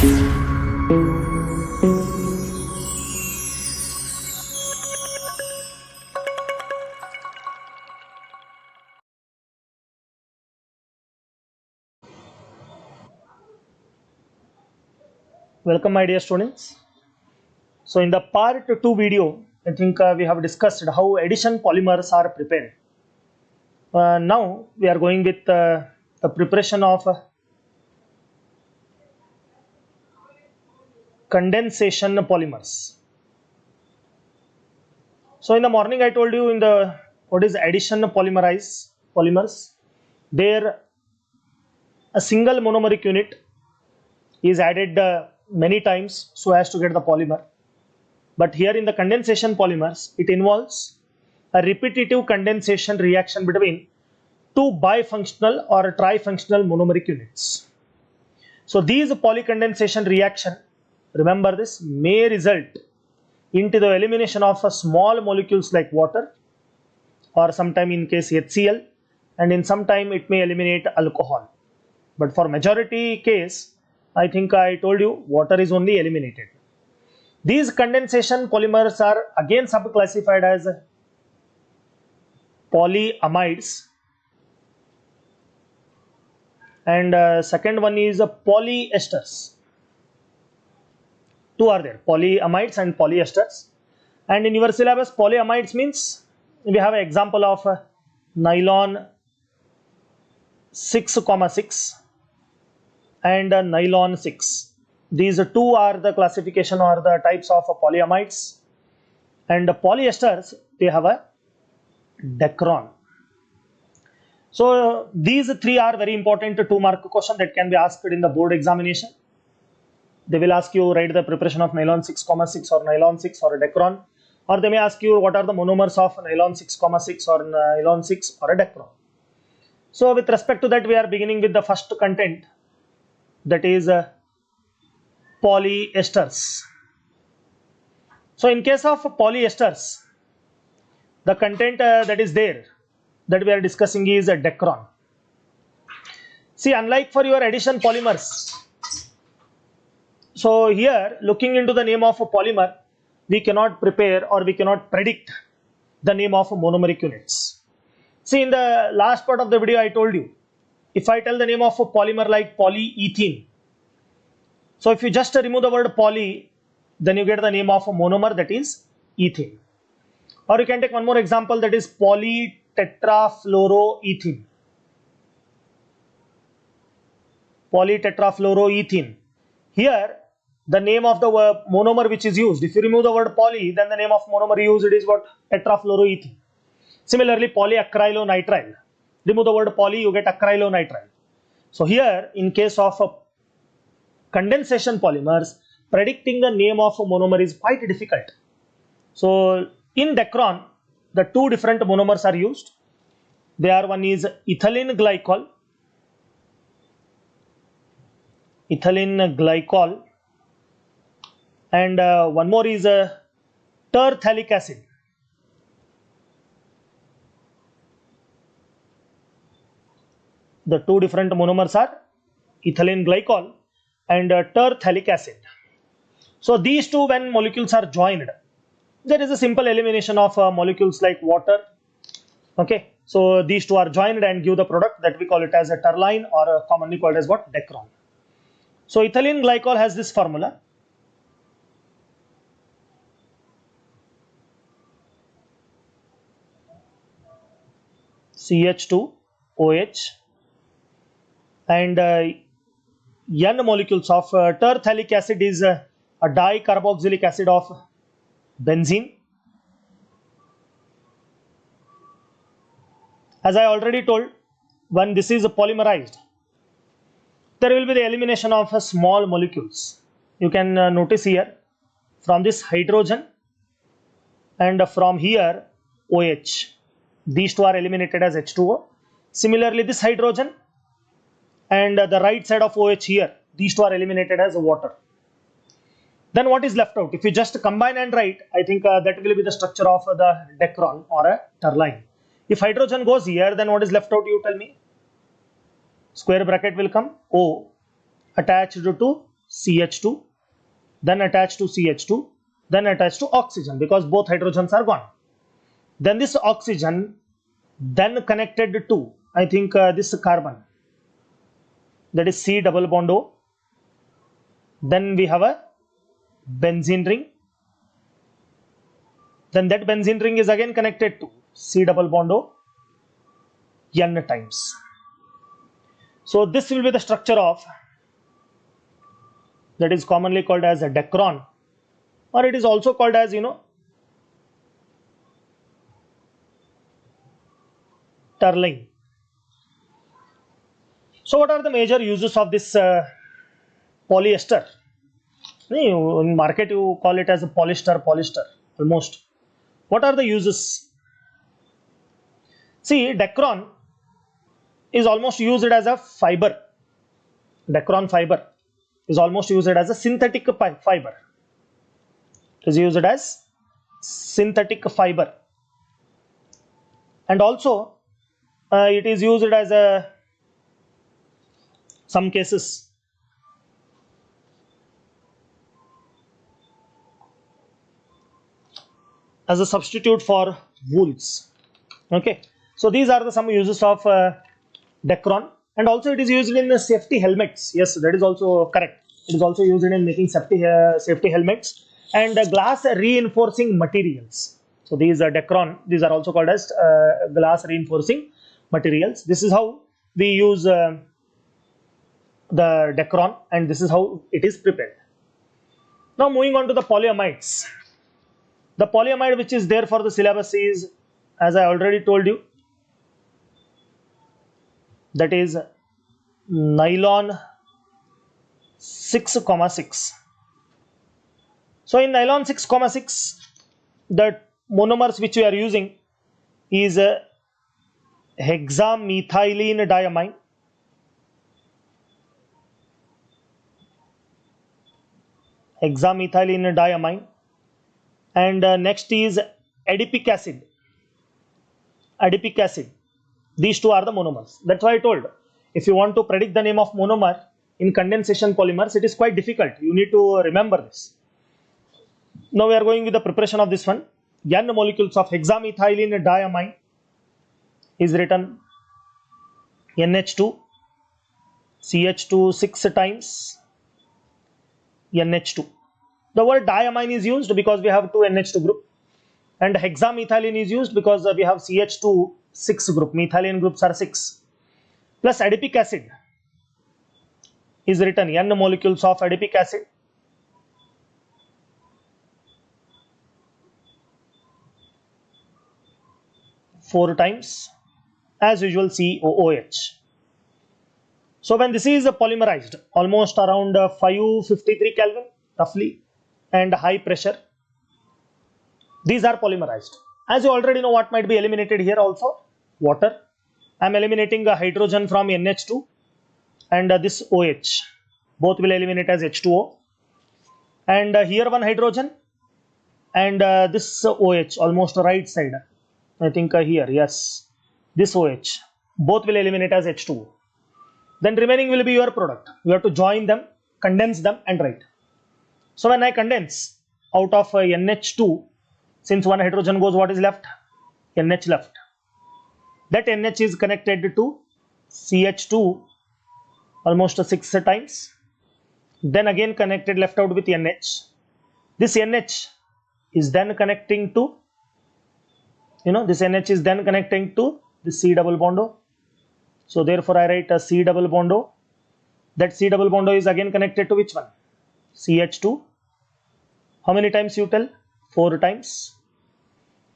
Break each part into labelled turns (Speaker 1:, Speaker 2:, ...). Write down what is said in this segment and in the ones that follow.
Speaker 1: Welcome my dear students. So in the part 2 video, I think we have discussed how addition polymers are prepared. Now we are going with the preparation of condensation polymers. So in the morning I told you what is addition polymers. There a single monomeric unit is added many times so as to get the polymer. But here in the condensation polymers, it involves a repetitive condensation reaction between two bifunctional or trifunctional monomeric units. So these polycondensation reaction, remember this, may result into the elimination of small molecules like water, or sometime in case HCl, and in some time it may eliminate alcohol. But for majority case, I think I told you water is only eliminated. These condensation polymers are again subclassified as polyamides, and second one is polyesters. Two are there, polyamides and polyesters. And in your syllabus, polyamides means we have an example of nylon 6,6 and nylon 6. These two are the classification or the types of polyamides, and the polyesters, they have a decron. So these three are very important 2-mark question that can be asked in the board examination. They will ask you write the preparation of nylon 6,6 or nylon 6 or a decron, or they may ask you what are the monomers of nylon 6,6 or nylon 6 or a decron. So with respect to that, we are beginning with the first content, that is polyesters. So in case of polyesters, the content that is there that we are discussing is a decron. See, unlike for your addition polymers, so here looking into the name of a polymer, we cannot prepare or we cannot predict the name of monomeric units. See, in the last part of the video I told you, if I tell the name of a polymer like polyethylene, so if you just remove the word poly, then you get the name of a monomer, that is ethene. Or you can take one more example, that is polytetrafluoroethene. Polytetrafluoroethene. Here the name of the monomer which is used, if you remove the word poly, then the name of monomer used, it is what? Tetrafluoroethene. Similarly, polyacrylonitrile. Remove the word poly, you get acrylonitrile. So here in case of condensation polymers, predicting the name of a monomer is quite difficult. So in decron, the two different monomers are used. They are, one is ethylene glycol, and one more is terphthalic acid. The two different monomers are ethylene glycol and terphthalic acid. So these two, when molecules are joined, there is a simple elimination of molecules like water. Okay, so these two are joined and give the product that we call it as a terline, or commonly called as what? Decron. So ethylene glycol has this formula. CH2OH, and N molecules of terphthalic acid is a dicarboxylic acid of benzene. As I already told, when this is polymerized, there will be the elimination of small molecules. You can notice here from this hydrogen and from here OH. These two are eliminated as H2O. Similarly, this hydrogen and the right side of OH here, these two are eliminated as water. Then what is left out? If you just combine and write, I think that will be the structure of the decron or a terline. If hydrogen goes here, then what is left out, you tell me? Square bracket will come, O attached to CH2, then attached to CH2, then attached to oxygen because both hydrogens are gone. Then this oxygen then connected to, I think, this carbon, that is C double bond O. Then we have a benzene ring. Then that benzene ring is again connected to C double bond O N times. So this will be the structure of, that is commonly called as a dacron, or it is also called as, terline. So what are the major uses of this polyester? In market you call it as a polyester almost. What are the uses? See, dacron is almost used as a fiber. Dacron fiber is almost used as a synthetic fiber. It is used as synthetic fiber, and also it is used as a some cases as a substitute for wools. Okay, so these are the some uses of dacron, and also it is used in safety helmets. Yes, that is also correct. It is also used in making safety helmets and glass reinforcing materials. So these are dacron. These are also called as glass reinforcing materials. This is how we use the dacron, and this is how it is prepared. Now moving on to the polyamides. The polyamide which is there for the syllabus is, as I already told you, that is nylon 6,6. So in nylon 6,6, the monomers which we are using is hexamethylene diamine, and next is adipic acid. These two are the monomers. That's why I told, if you want to predict the name of monomer in condensation polymers, it is quite difficult. You need to remember this. Now we are going with the preparation of this one. N molecules of hexamethylene diamine is written NH2, CH2 6 times, NH2. The word diamine is used because we have two NH2 group, and hexamethylene is used because we have CH2 6 group. Methylene groups are 6. Plus adipic acid is written N molecules of adipic acid, four times, as usual COOH. So when this is polymerized, almost around 553 Kelvin roughly, and high pressure, these are polymerized. As you already know, what might be eliminated here also? Water. I am eliminating a hydrogen from NH2 and this OH. Both will eliminate as H2O. And here one hydrogen and this OH, almost right side. I think here, yes, this OH. Both will eliminate as H2O. Then remaining will be your product. You have to join them, condense them and write. So when I condense out of NH2, since one hydrogen goes, what is left? NH left. That NH is connected to CH2 almost 6 times. Then again connected left out with NH. This NH is then connecting to, this NH is then connecting to the C double bond O. So therefore I write a C double bond O. That C double bond O is again connected to which one? CH2. How many times you tell? 4 times.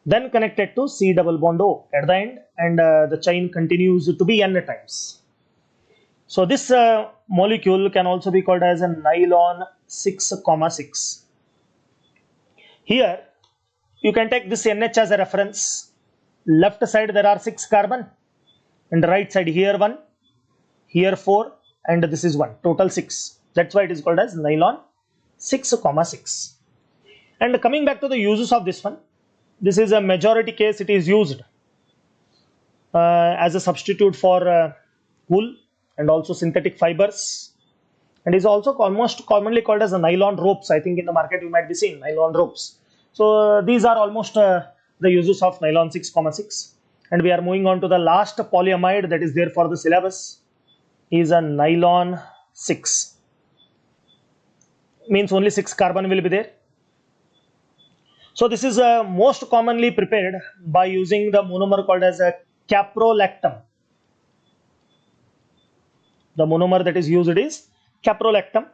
Speaker 1: Then connected to C double bond O at the end, and the chain continues to be N times. So this molecule can also be called as a nylon 6,6. Here you can take this NH as a reference. Left side there are 6 carbon, and right side here 1, here 4, and this is 1, total 6. That's why it is called as nylon 6,6. And coming back to the uses of this one, this is a majority case it is used as a substitute for wool and also synthetic fibers, and is also almost commonly called as a nylon ropes. I think in the market you might be seeing nylon ropes. So these are almost the uses of nylon 6,6. And we are moving on to the last polyamide that is there for the syllabus, is a nylon 6. Means only 6 carbon will be there. So this is most commonly prepared by using the monomer called as a caprolactam. The monomer that is used is caprolactam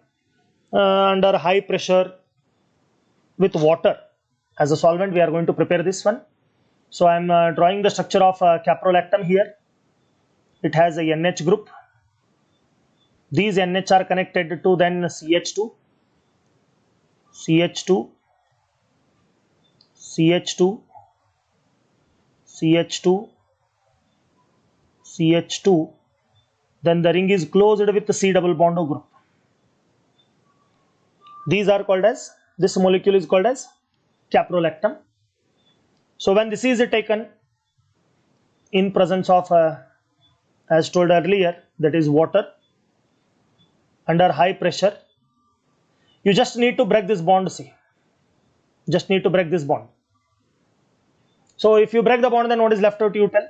Speaker 1: under high pressure with water as a solvent. We are going to prepare this one. So I am drawing the structure of caprolactam here. It has a NH group. These NH are connected to then CH2, CH2, CH2, CH2, CH2. Then the ring is closed with the C double bond O group. These are called as, this molecule is called as caprolactam. So when this is taken in presence of, as told earlier, that is water under high pressure, you just need to break this bond. See, just need to break this bond. So if you break the bond, then what is left out, you tell?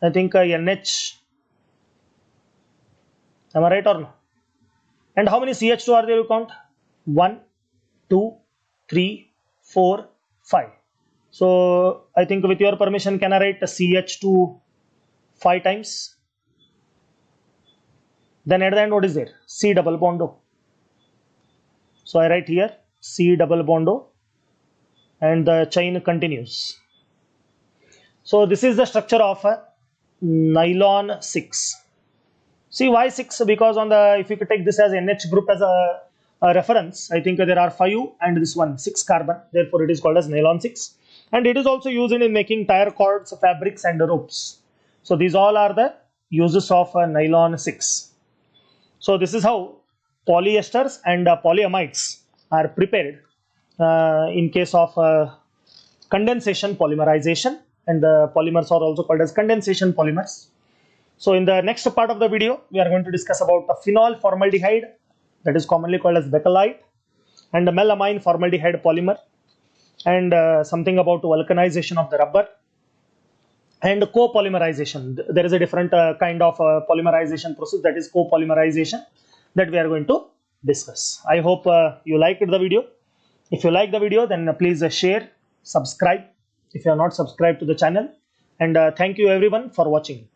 Speaker 1: I think NH. Am I right or no? And how many CH2 are there, you count? 1, 2, 3, 4, 5. So I think with your permission, can I write CH2 5 times? Then at the end, what is there? C double bond O. So I write here C double bond O, and the chain continues. So this is the structure of a nylon 6. See, why 6? Because on the, if you could take this as NH group as a reference, I think there are 5 and this one 6 carbon. Therefore, it is called as nylon 6. And it is also used in making tire cords, fabrics, and ropes. So these all are the uses of nylon 6. So this is how polyesters and polyamides are prepared in case of condensation polymerization, and the polymers are also called as condensation polymers. So in the next part of the video, we are going to discuss about the phenol formaldehyde, that is commonly called as bakelite, and the melamine formaldehyde polymer, and something about vulcanization of the rubber, and copolymerization. There is a different kind of polymerization process, that is copolymerization, that we are going to discuss. I hope you liked the video. If you like the video, then please share, subscribe if you are not subscribed to the channel, and thank you everyone for watching.